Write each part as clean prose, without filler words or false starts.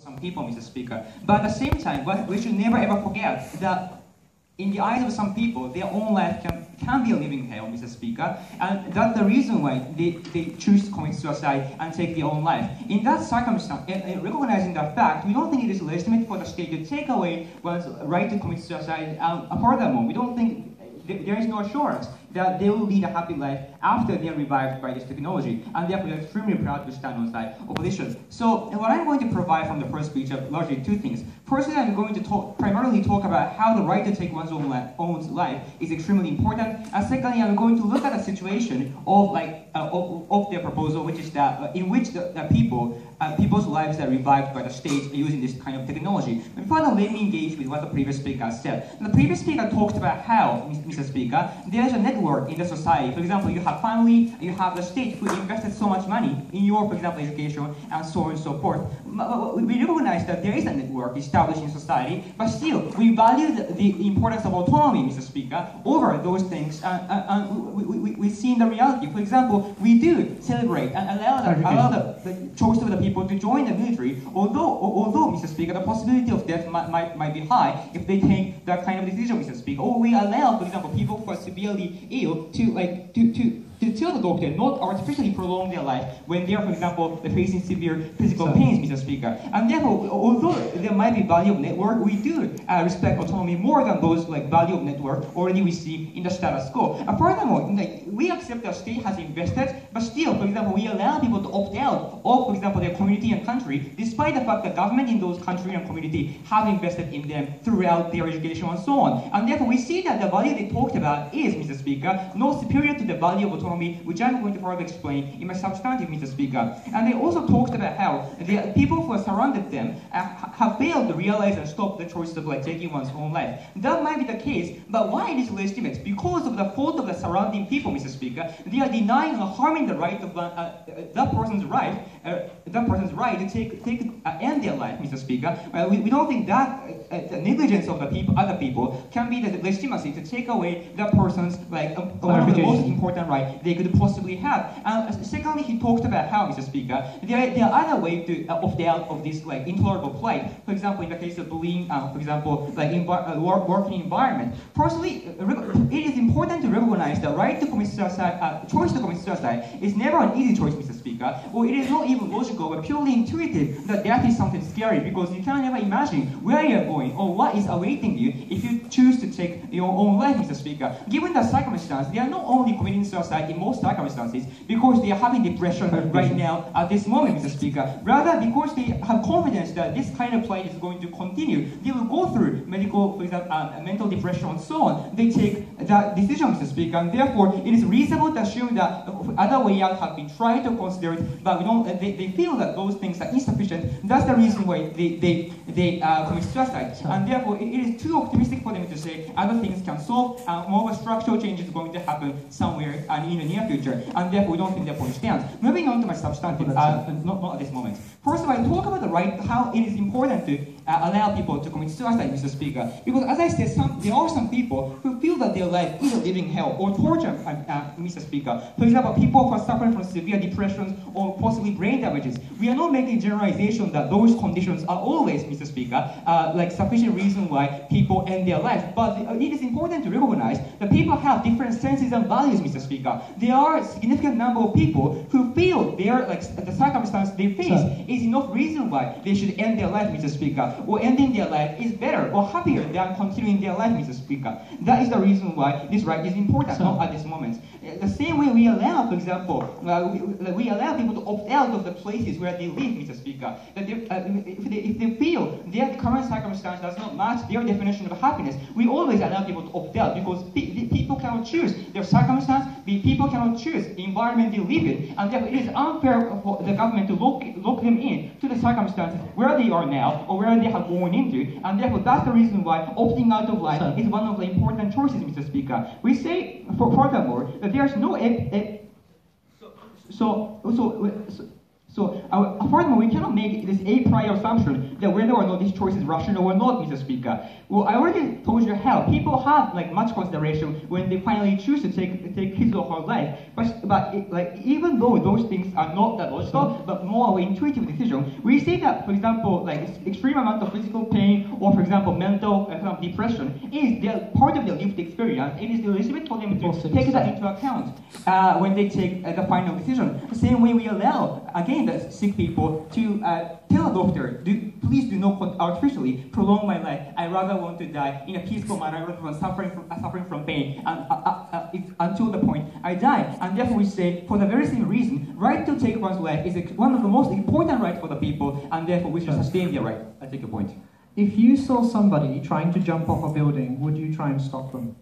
some people, Mr. Speaker. But at the same time, we should never ever forget that in the eyes of some people, their own life can be a living hell, Mr. Speaker, and that's the reason why they choose to commit suicide and take their own life. In that circumstance, recognizing that fact, we don't think it is legitimate for the state to take away one's right to commit suicide. Furthermore, we don't think there is no assurance that they will lead a happy life after they are revived by this technology, and therefore we are extremely proud to stand on side opposition. So what I'm going to provide from the first speech are largely two things. Firstly, I'm going to primarily talk about how the right to take one's own life is extremely important, and secondly, I'm going to look at the situation of their proposal, which is that in which the people's lives are revived by the state using this kind of technology. And further, let me engage with what the previous speaker said. The previous speaker talked about how, Mr. Speaker, there is a network in the society. For example, you have family, you have the state who invested so much money in your, for example, education, and so on and so forth. We recognize that there is a network established in society, but still, we value the importance of autonomy, Mr. Speaker, over those things, and we see in the reality. For example, we do celebrate and allow the choice of the people to join the military, although, Mr. Speaker, the possibility of death might be high if they take that kind of decision, Mr. Speaker. Or we allow, for example, people who are severely ill to tell the doctor not artificially prolong their life when they are, for example, facing severe physical pains, Mr. Speaker. And therefore, although there might be value of network, we do respect autonomy more than those value of network already we see in the status quo. Furthermore, we accept that the state has invested, but still, for example, we allow people to opt out of, for example, their community and country, despite the fact that government in those country and community have invested in them throughout their education and so on. And therefore, we see that the value they talked about is, Mr. Speaker, not superior to the value of autonomy, which I'm going to further explain in my substantive, Mr. Speaker. And they also talked about how the people who have surrounded them have failed to realize and stop the choice of taking one's own life. That might be the case, but why it is legitimate? Because of the fault of the surrounding people, Mr. Speaker. They are denying or harming the right of that person's right to end their life, Mr. Speaker. We don't think that the negligence of the other people can be the legitimacy to take away that person's one of the most important right they could possibly have. Secondly, he talked about how, Mr. Speaker, there are other ways to opt out of this intolerable plight. For example, in the case of bullying, for example, working environment. Firstly, it is important to recognize the right to commit suicide, choice to commit suicide is never an easy choice, Mr. Speaker. Or it is not even logical, but purely intuitive that death is something scary, because you can never imagine where you are going or what is awaiting you if you choose to take your own life, Mr. Speaker. Given the circumstance, they are not only committing suicide in most circumstances because they are having depression right now at this moment, Mr. Speaker. Rather, because they have confidence that this kind of plight is going to continue, they will go through medical, for example, mental depression and so on. They take that decision, Mr. Speaker, and therefore it is reasonable to assume that other way out have been tried to consider it, but they feel that those things are insufficient. That's the reason why they commit suicide. And therefore, it is too optimistic for them to say other things can solve, more of a structural change is going to happen somewhere and in the near future. And therefore, we don't think their point stands. Moving on to my substantive, not at this moment. First of all, I talk about the right, how it is important to allow people to commit suicide, Mr. Speaker. Because as I said, there are some people who feel that their life is a living hell or torture, Mr. Speaker. For example, people who are suffering from severe depressions or possibly brain damages. We are not making generalization that those conditions are always, Mr. Speaker, sufficient reason why people end their life. But it is important to recognize that people have different senses and values, Mr. Speaker. There are a significant number of people who feel the circumstance they face is enough reason why they should end their life, Mr. Speaker, or ending their life is better or happier than continuing their life, Mr. Speaker. That is the reason why this right is important, not at this moment. The same way we allow, for example, we allow people to opt out of the places where they live, Mr. Speaker. That if they feel their current circumstance does not match their definition of happiness, we always allow people to opt out, because people cannot choose their circumstance, people cannot choose the environment they live in, and therefore it is unfair for the government to lock them in to the circumstances where they are now or where they have gone into, and therefore that's the reason why opting out of life is one of the important choices, Mr. Speaker. We say, furthermore, that there's no furthermore, we cannot make this a prior assumption that whether or not this choice is rational or not, Mr. Speaker. Well, I already told you how people have much consideration when they finally choose to take his or her life. But even though those things are not that logical, but more of an intuitive decision, we say that, for example, like extreme amount of physical pain, or for example, mental depression is part of their lived experience. It is legitimate for them to take that into account when they take the final decision. The same way we allow, again, the sick people to tell a doctor, please do not artificially prolong my life. I rather want to die in a peaceful manner rather than suffering from pain until the point I die. And therefore we say, for the very same reason, right to take one's life is one of the most important rights for the people, and therefore we should sustain their right. I take a point. If you saw somebody trying to jump off a building, would you try and stop them?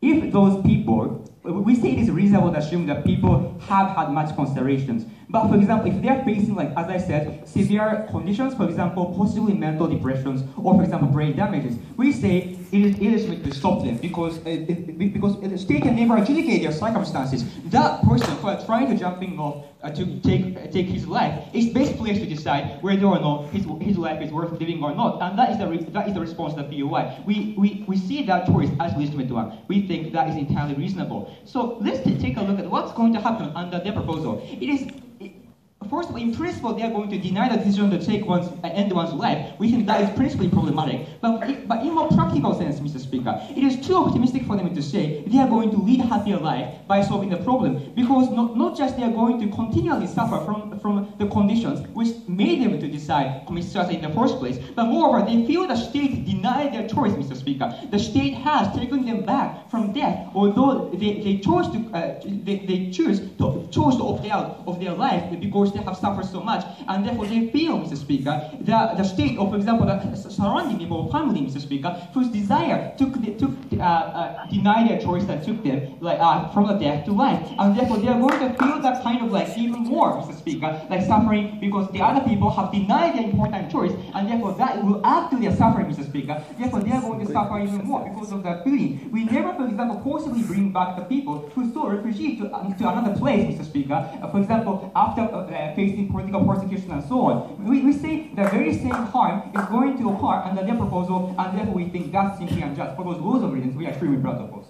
If those people, we say it is reasonable to assume that people have had much considerations. But for example, if they're facing, like as I said, severe conditions, for example, possibly mental depressions, or for example, brain damages, we say it is illegitimate to stop them because the state can never adjudicate their circumstances. That person who are trying to jumping off to take his life is best placed to decide whether or not his life is worth living or not, and that is the response of the POI. We see that choice as legitimate one. We think that is entirely reasonable. So let's take a look at what's going to happen under their proposal. First of all, in principle, they are going to deny the decision to end one's life. We think that is principally problematic. But in more practical sense, Mr. Speaker, it is too optimistic for them to say they are going to lead a happier life by solving the problem. Because not just they are going to continually suffer from the conditions which made them to decide to commit suicide in the first place, but moreover, they feel the state denied their choice, Mr. Speaker. The state has taken them back from death, although they chose to opt out of their life because they have suffered so much, and therefore they feel, Mr. Speaker, that the state, or for example, the surrounding people, family, Mr. Speaker, whose desire deny their choice that took them from the death to life, and therefore they are going to feel that kind of even more, Mr. Speaker, suffering because the other people have denied their important choice, and therefore that will add to their suffering, Mr. Speaker. Therefore they are going to suffer even more because of that feeling. We never, for example, forcibly bring back the people who sought refuge to another place, Mr. Speaker. For example, after facing political persecution and so on. We say the very same harm is going to occur under their proposal, and therefore we think that's simply unjust. For those rules of reasons, we are extremely proud of those.